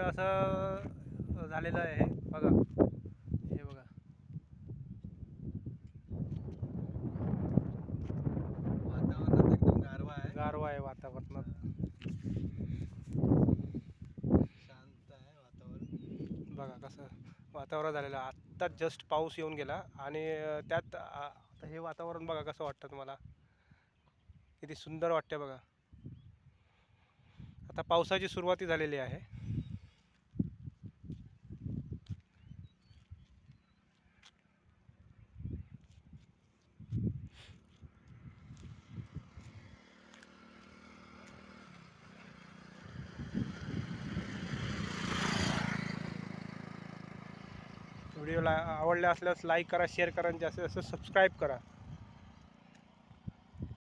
असं झालेलं आहे बघा, हे बघा. वातावरणात एकदम गारवा आहे, गारवा आहे वातावरणात. शांत आहे वातावरण. बघा कसं वातावरण झालेलं आहे. आत्ताच जस्ट पाऊस येऊन गेला आणि त्यात आता हे वातावरण बघा कसं वाटतं तुम्हाला, किती सुंदर वाटते बघा. आता पावसाची सुरुवाती झालेली आहे. व्हिडिओला आवडले असल्यास लाईक करा, शेअर करा आणि जास्तीत जास्त सबस्क्राईब करा.